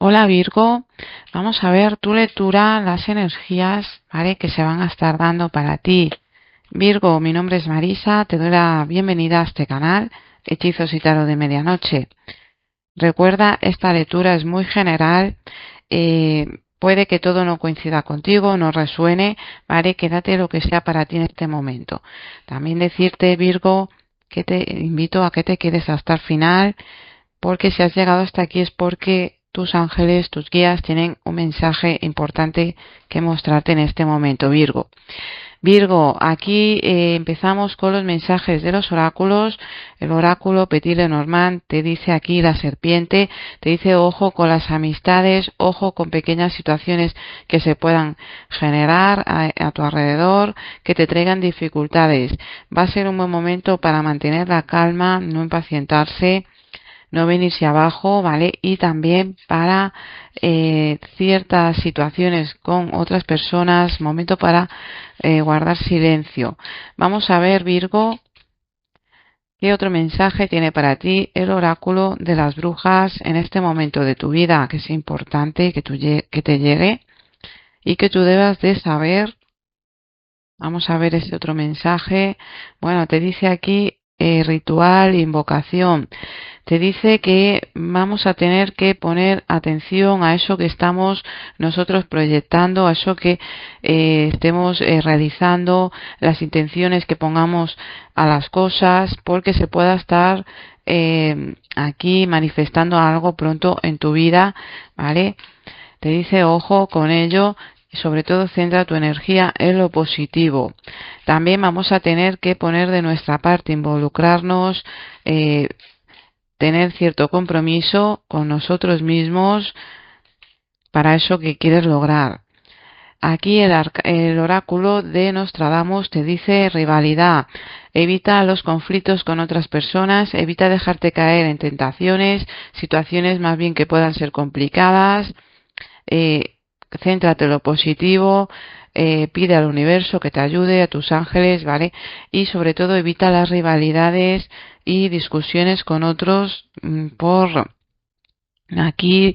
Hola Virgo, vamos a ver tu lectura, las energías, ¿vale? Que se van a estar dando para ti. Virgo, mi nombre es Marisa, te doy la bienvenida a este canal, Hechizos y Tarot de Medianoche. Recuerda, esta lectura es muy general, puede que todo no coincida contigo, no resuene, ¿vale? Quédate lo que sea para ti en este momento. También decirte, Virgo, que te invito a que te quedes hasta el final, porque si has llegado hasta aquí es porque tus ángeles, tus guías tienen un mensaje importante que mostrarte en este momento, Virgo. Virgo, aquí empezamos con los mensajes de los oráculos. El oráculo Petit Lenormand te dice aquí la serpiente, te dice ojo con las amistades, ojo con pequeñas situaciones que se puedan generar a tu alrededor, que te traigan dificultades. Va a ser un buen momento para mantener la calma, no impacientarse, no venirse abajo, ¿vale? Y también para ciertas situaciones con otras personas, momento para guardar silencio. Vamos a ver, Virgo, qué otro mensaje tiene para ti el oráculo de las brujas en este momento de tu vida, que es importante que te llegue y que tú debas de saber. Vamos a ver ese otro mensaje. Bueno, te dice aquí ritual, invocación. Te dice que vamos a tener que poner atención a eso que estamos nosotros proyectando, a eso que estemos realizando, las intenciones que pongamos a las cosas, porque se pueda estar aquí manifestando algo pronto en tu vida, ¿vale? Te dice ojo con ello y sobre todo centra tu energía en lo positivo. También vamos a tener que poner de nuestra parte, involucrarnos, tener cierto compromiso con nosotros mismos para eso que quieres lograr. Aquí el oráculo de Nostradamus te dice rivalidad. Evita los conflictos con otras personas, evita dejarte caer en tentaciones, situaciones más bien que puedan ser complicadas. Céntrate en lo positivo, pide al universo que te ayude, a tus ángeles, ¿vale? Y sobre todo evita las rivalidades y discusiones con otros por aquí,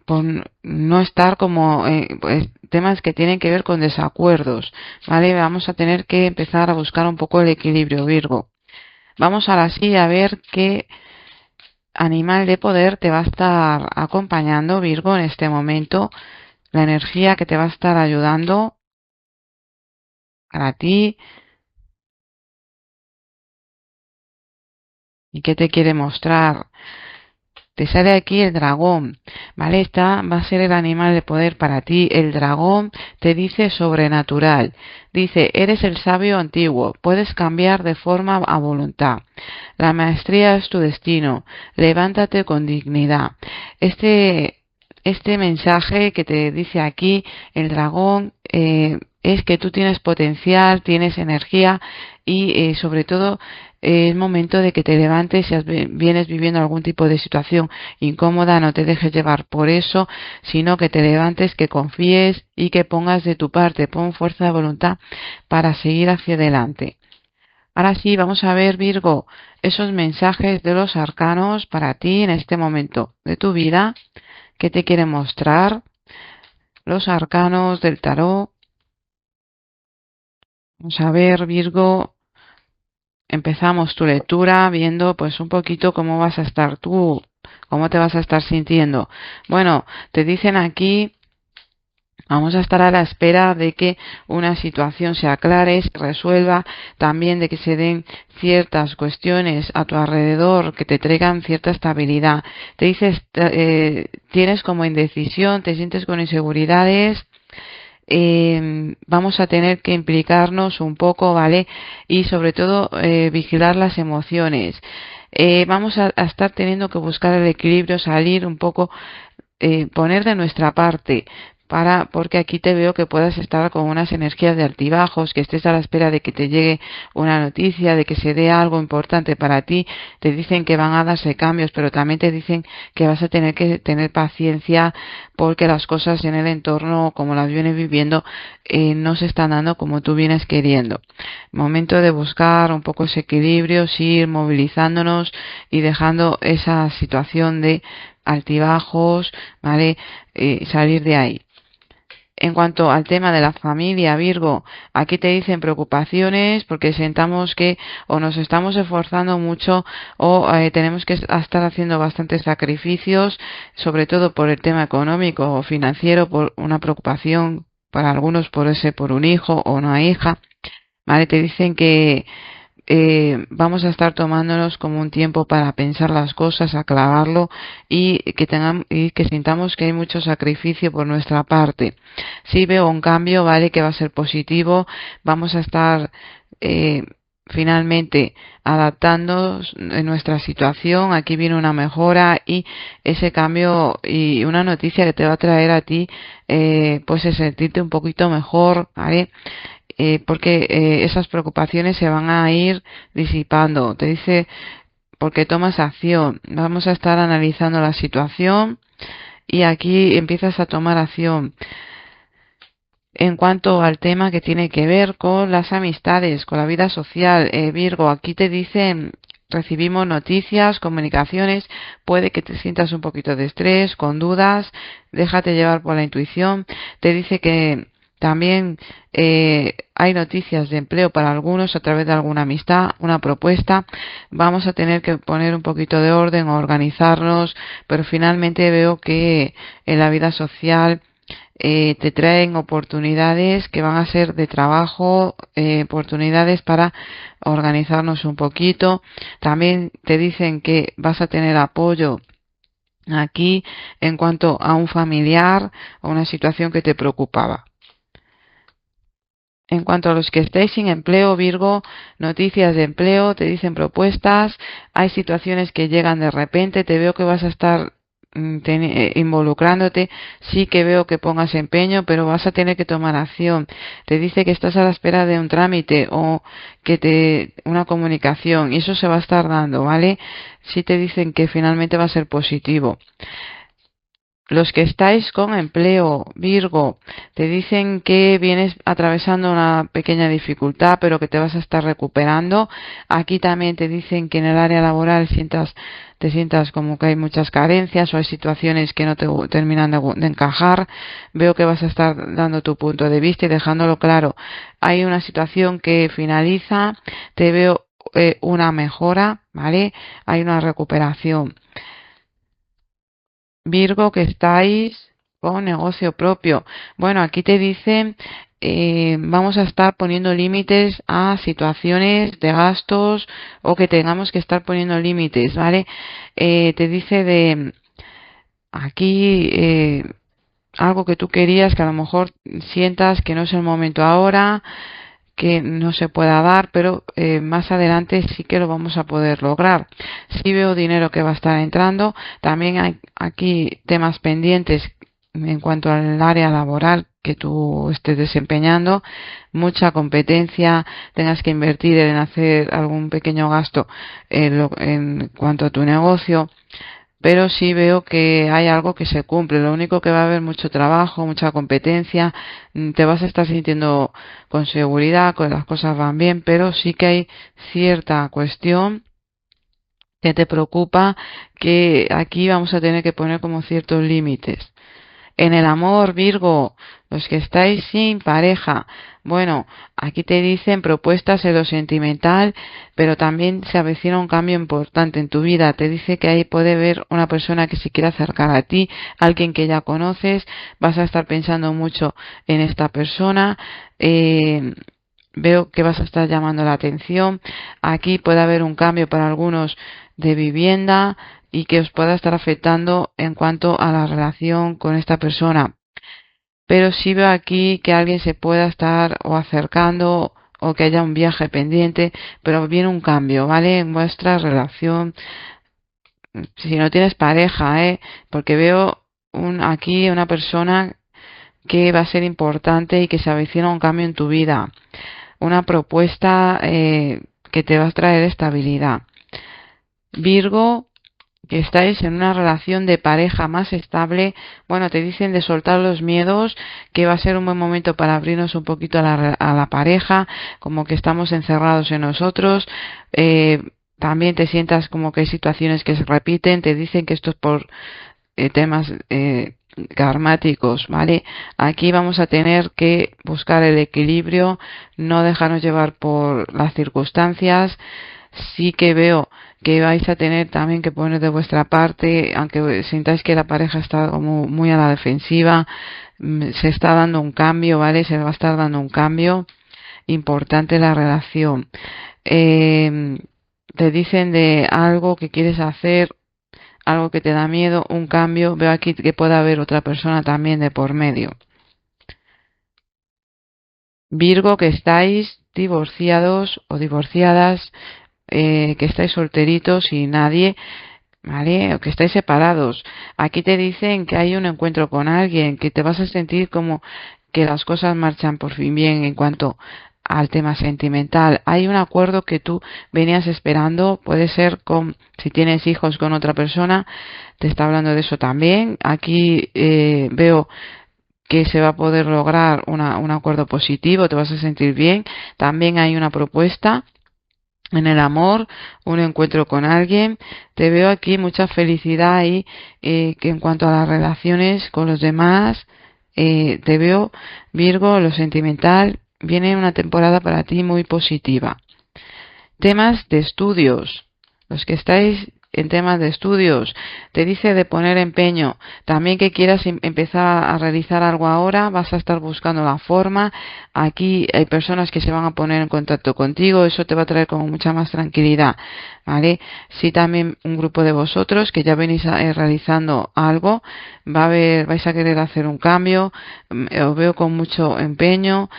por no estar como pues, temas que tienen que ver con desacuerdos, ¿vale? Vamos a tener que empezar a buscar un poco el equilibrio, Virgo. Vamos ahora sí a ver qué animal de poder te va a estar acompañando, Virgo, en este momento, la energía que te va a estar ayudando para ti y qué te quiere mostrar. Te sale aquí el dragón, ¿vale? Esta va a ser el animal de poder para ti. El dragón te dice sobrenatural. Dice, eres el sabio antiguo, puedes cambiar de forma a voluntad. La maestría es tu destino. Levántate con dignidad. Este mensaje que te dice aquí el dragón es que tú tienes potencial, tienes energía y sobre todo es momento de que te levantes si vienes viviendo algún tipo de situación incómoda, no te dejes llevar por eso, sino que te levantes, que confíes y que pongas de tu parte, pon fuerza de voluntad para seguir hacia adelante. Ahora sí, vamos a ver, Virgo, esos mensajes de los arcanos para ti en este momento de tu vida, que te quieren mostrar los arcanos del tarot. Vamos a ver, Virgo, empezamos tu lectura viendo pues un poquito cómo vas a estar tú, cómo te vas a estar sintiendo. Bueno, te dicen aquí, vamos a estar a la espera de que una situación se aclare, se resuelva, también de que se den ciertas cuestiones a tu alrededor que te traigan cierta estabilidad. Te dices, tienes como indecisión, te sientes con inseguridades. Vamos a tener que implicarnos un poco, ¿vale? Y sobre todo vigilar las emociones. Vamos a estar teniendo que buscar el equilibrio, salir un poco, poner de nuestra parte porque aquí te veo que puedas estar con unas energías de altibajos, que estés a la espera de que te llegue una noticia, de que se dé algo importante para ti. Te dicen que van a darse cambios, pero también te dicen que vas a tener que tener paciencia porque las cosas en el entorno, como las vienes viviendo, no se están dando como tú vienes queriendo. Momento de buscar un poco ese equilibrio, sí, ir movilizándonos y dejando esa situación de altibajos, ¿vale? Salir de ahí. En cuanto al tema de la familia, Virgo, aquí te dicen preocupaciones porque sentamos que o nos estamos esforzando mucho o tenemos que estar haciendo bastantes sacrificios, sobre todo por el tema económico o financiero, por una preocupación para algunos por un hijo o una hija, ¿vale? Te dicen que vamos a estar tomándonos como un tiempo para pensar las cosas, aclararlo y que sintamos que hay mucho sacrificio por nuestra parte. Sí veo un cambio, vale, que va a ser positivo. Vamos a estar eh, finalmente adaptándonos en nuestra situación. Aquí viene una mejora y ese cambio y una noticia que te va a traer a ti, pues es sentirte un poquito mejor, ¿vale? Porque esas preocupaciones se van a ir disipando. Te dice, porque tomas acción. Vamos a estar analizando la situación y aquí empiezas a tomar acción. En cuanto al tema que tiene que ver con las amistades, con la vida social, Virgo, aquí te dicen, recibimos noticias, comunicaciones, puede que te sientas un poquito de estrés, con dudas, déjate llevar por la intuición, te dice que también hay noticias de empleo para algunos a través de alguna amistad, una propuesta, vamos a tener que poner un poquito de orden, organizarnos, pero finalmente veo que en la vida social te traen oportunidades que van a ser de trabajo, oportunidades para organizarnos un poquito. También te dicen que vas a tener apoyo aquí en cuanto a un familiar o una situación que te preocupaba. En cuanto a los que estáis sin empleo, Virgo, noticias de empleo, te dicen propuestas, hay situaciones que llegan de repente, te veo que vas a estar involucrándote, sí que veo que pongas empeño, pero vas a tener que tomar acción. Te dice que estás a la espera de un trámite o una comunicación y eso se va a estar dando, ¿vale? Sí te dicen que finalmente va a ser positivo. Los que estáis con empleo, Virgo, te dicen que vienes atravesando una pequeña dificultad, pero que te vas a estar recuperando. Aquí también te dicen que en el área laboral te sientas como que hay muchas carencias o hay situaciones que no te terminan de encajar. Veo que vas a estar dando tu punto de vista y dejándolo claro. Hay una situación que finaliza, te veo una mejora, ¿vale? Hay una recuperación. Virgo, que estáis con negocio propio. Bueno, aquí te dicen, vamos a estar poniendo límites a situaciones de gastos o que tengamos que estar poniendo límites, ¿vale? Te dice de aquí algo que tú querías que a lo mejor sientas que no es el momento ahora, que no se pueda dar, pero más adelante sí que lo vamos a poder lograr. Sí veo dinero que va a estar entrando, también hay aquí temas pendientes en cuanto al área laboral que tú estés desempeñando, mucha competencia, tengas que invertir en hacer algún pequeño gasto en cuanto a tu negocio, pero sí veo que hay algo que se cumple. Lo único que va a haber mucho trabajo, mucha competencia, te vas a estar sintiendo con seguridad, que las cosas van bien, pero sí que hay cierta cuestión que te preocupa, que aquí vamos a tener que poner como ciertos límites. En el amor, Virgo, los que estáis sin pareja, bueno, aquí te dicen propuestas en lo sentimental, pero también se avecina un cambio importante en tu vida. Te dice que ahí puede haber una persona que se quiera acercar a ti, alguien que ya conoces, vas a estar pensando mucho en esta persona. Veo que vas a estar llamando la atención. Aquí puede haber un cambio para algunos de vivienda y que os pueda estar afectando en cuanto a la relación con esta persona. Pero sí veo aquí que alguien se pueda estar o acercando o que haya un viaje pendiente, pero viene un cambio, ¿vale? En vuestra relación, si no tienes pareja, porque veo aquí una persona que va a ser importante y que se avecina un cambio en tu vida, una propuesta que te va a traer estabilidad. Virgo, que estáis en una relación de pareja más estable, bueno, te dicen de soltar los miedos, que va a ser un buen momento para abrirnos un poquito a la pareja, como que estamos encerrados en nosotros, también te sientas como que hay situaciones que se repiten, te dicen que esto es por temas karmáticos, ¿vale? Aquí vamos a tener que buscar el equilibrio, no dejarnos llevar por las circunstancias. Sí que veo que vais a tener también que poner de vuestra parte, aunque sintáis que la pareja está como muy a la defensiva, se está dando un cambio, ¿vale? Se va a estar dando un cambio importante en la relación. Te dicen de algo que quieres hacer, algo que te da miedo, un cambio. Veo aquí que puede haber otra persona también de por medio. Virgo, que estáis divorciados o divorciadas, que estáis solteritos y nadie, ¿vale? O que estáis separados. Aquí te dicen que hay un encuentro con alguien, que te vas a sentir como que las cosas marchan por fin bien en cuanto al tema sentimental. Hay un acuerdo que tú venías esperando, puede ser con, si tienes hijos con otra persona, te está hablando de eso también. Aquí veo que se va a poder lograr un acuerdo positivo, te vas a sentir bien. También hay una propuesta en el amor, un encuentro con alguien. Te veo aquí mucha felicidad y que en cuanto a las relaciones con los demás, te veo, Virgo, lo sentimental, viene una temporada para ti muy positiva. Temas de estudios. Los que estáis en temas de estudios, te dice de poner empeño. También que quieras empezar a realizar algo ahora, vas a estar buscando la forma. Aquí hay personas que se van a poner en contacto contigo, eso te va a traer como mucha más tranquilidad, ¿vale? Si también un grupo de vosotros que ya venís realizando algo, vais a querer hacer un cambio, os veo con mucho empeño.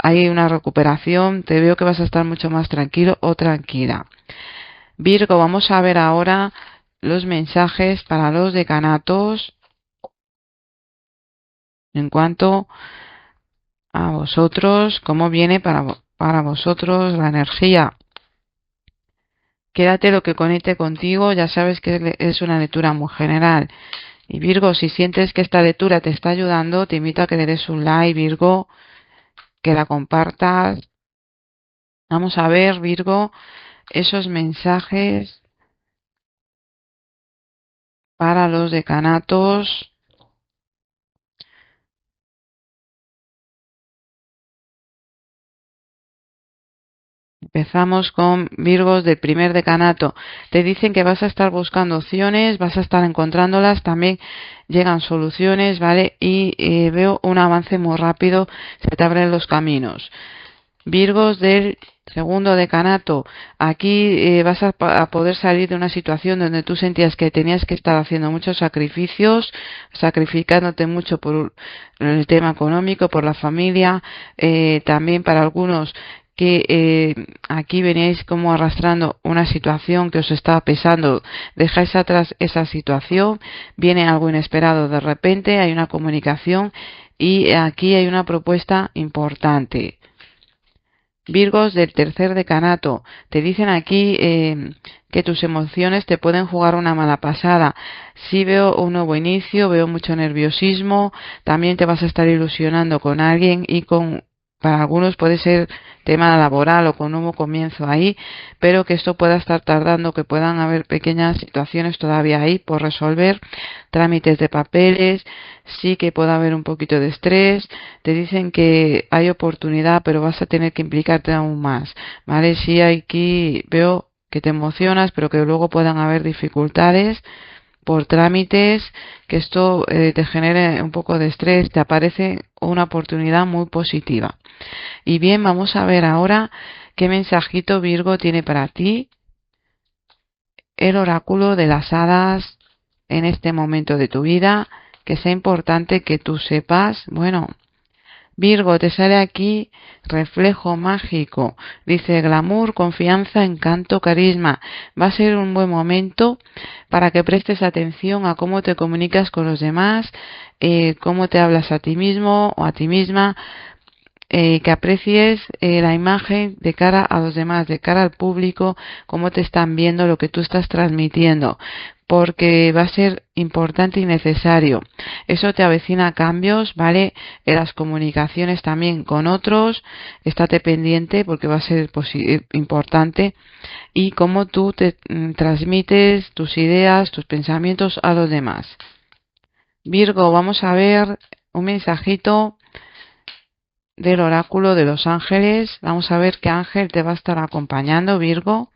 Hay una recuperación, te veo que vas a estar mucho más tranquilo o tranquila. Virgo, vamos a ver ahora los mensajes para los decanatos en cuanto a vosotros, cómo viene para vosotros la energía. Quédate lo que conecte contigo, ya sabes que es una lectura muy general. Y Virgo, si sientes que esta lectura te está ayudando, te invito a que le des un like, Virgo, que la compartas. Vamos a ver, Virgo, esos mensajes para los decanatos. Empezamos con Virgos del primer decanato. Te dicen que vas a estar buscando opciones, vas a estar encontrándolas, también llegan soluciones, ¿vale? Y veo un avance muy rápido, se te abren los caminos. Virgos del segundo decanato, aquí vas a poder salir de una situación donde tú sentías que tenías que estar haciendo muchos sacrificios, sacrificándote mucho por el tema económico, por la familia, también para algunos que aquí veníais como arrastrando una situación que os estaba pesando, dejáis atrás esa situación, viene algo inesperado de repente, hay una comunicación y aquí hay una propuesta importante. Virgos del tercer decanato, te dicen aquí que tus emociones te pueden jugar una mala pasada. Sí veo un nuevo inicio, veo mucho nerviosismo, también te vas a estar ilusionando con alguien y para algunos puede ser tema laboral o con un nuevo comienzo ahí, pero que esto pueda estar tardando, que puedan haber pequeñas situaciones todavía ahí por resolver, trámites de papeles, sí que puede haber un poquito de estrés, te dicen que hay oportunidad, pero vas a tener que implicarte aún más, ¿vale? Sí, aquí veo que te emocionas, pero que luego puedan haber dificultades por trámites, que esto te genere un poco de estrés, te aparece una oportunidad muy positiva. Y bien, vamos a ver ahora qué mensajito Virgo tiene para ti el oráculo de las hadas en este momento de tu vida, que sea importante que tú sepas, bueno, Virgo, te sale aquí reflejo mágico, dice glamour, confianza, encanto, carisma. Va a ser un buen momento para que prestes atención a cómo te comunicas con los demás, cómo te hablas a ti mismo o a ti misma. que aprecies la imagen de cara a los demás, de cara al público, cómo te están viendo, lo que tú estás transmitiendo, porque va a ser importante y necesario. Eso te avecina cambios, ¿vale? En las comunicaciones también con otros, estate pendiente porque va a ser importante, y cómo tú te transmites tus ideas, tus pensamientos a los demás. Virgo, vamos a ver un mensajito del oráculo de los ángeles. Vamos a ver qué ángel te va a estar acompañando, Virgo,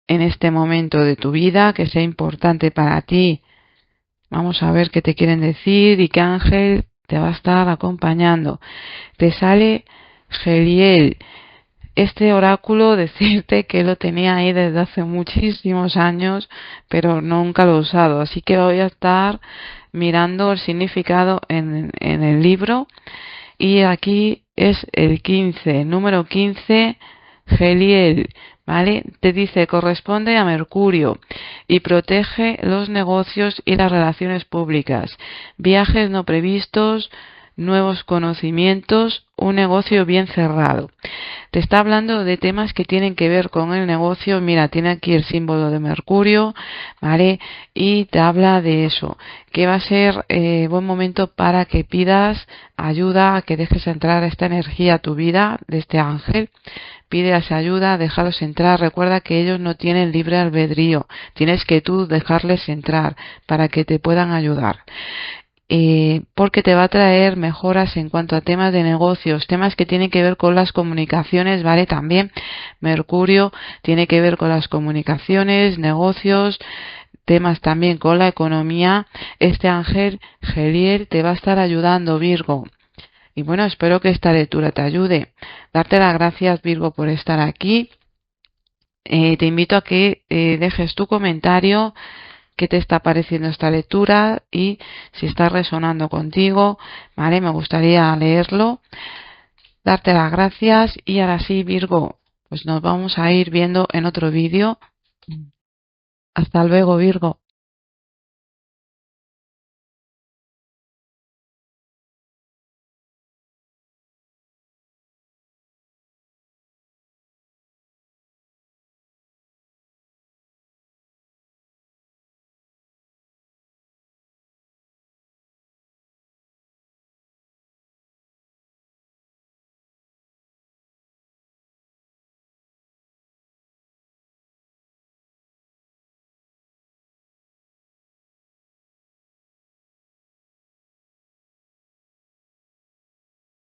en este momento de tu vida que sea importante para ti. Vamos a ver qué te quieren decir y qué ángel te va a estar acompañando. Te sale Geliel. Este oráculo, decirte que lo tenía ahí desde hace muchísimos años, pero nunca lo he usado. Así que voy a estar mirando el significado en el libro. Y aquí es el 15, número 15, Geliel, ¿vale? Te dice, corresponde a Mercurio y protege los negocios y las relaciones públicas, viajes no previstos, nuevos conocimientos, un negocio bien cerrado. Te está hablando de temas que tienen que ver con el negocio. Mira, tiene aquí el símbolo de Mercurio, ¿vale? Y te habla de eso, que va a ser buen momento para que pidas ayuda, que dejes entrar esta energía a tu vida de este ángel. Pides ayuda, déjalos entrar. Recuerda que ellos no tienen libre albedrío. Tienes que tú dejarles entrar para que te puedan ayudar. Porque te va a traer mejoras en cuanto a temas de negocios, temas que tienen que ver con las comunicaciones, ¿vale? También Mercurio tiene que ver con las comunicaciones, negocios, temas también con la economía. Este ángel Geliel te va a estar ayudando, Virgo. Y bueno, espero que esta lectura te ayude. Darte las gracias, Virgo, por estar aquí. Te invito a que dejes tu comentario, qué te está pareciendo esta lectura y si está resonando contigo, ¿vale? Me gustaría leerlo. Darte las gracias y ahora sí, Virgo, pues nos vamos a ir viendo en otro vídeo. Hasta luego, Virgo.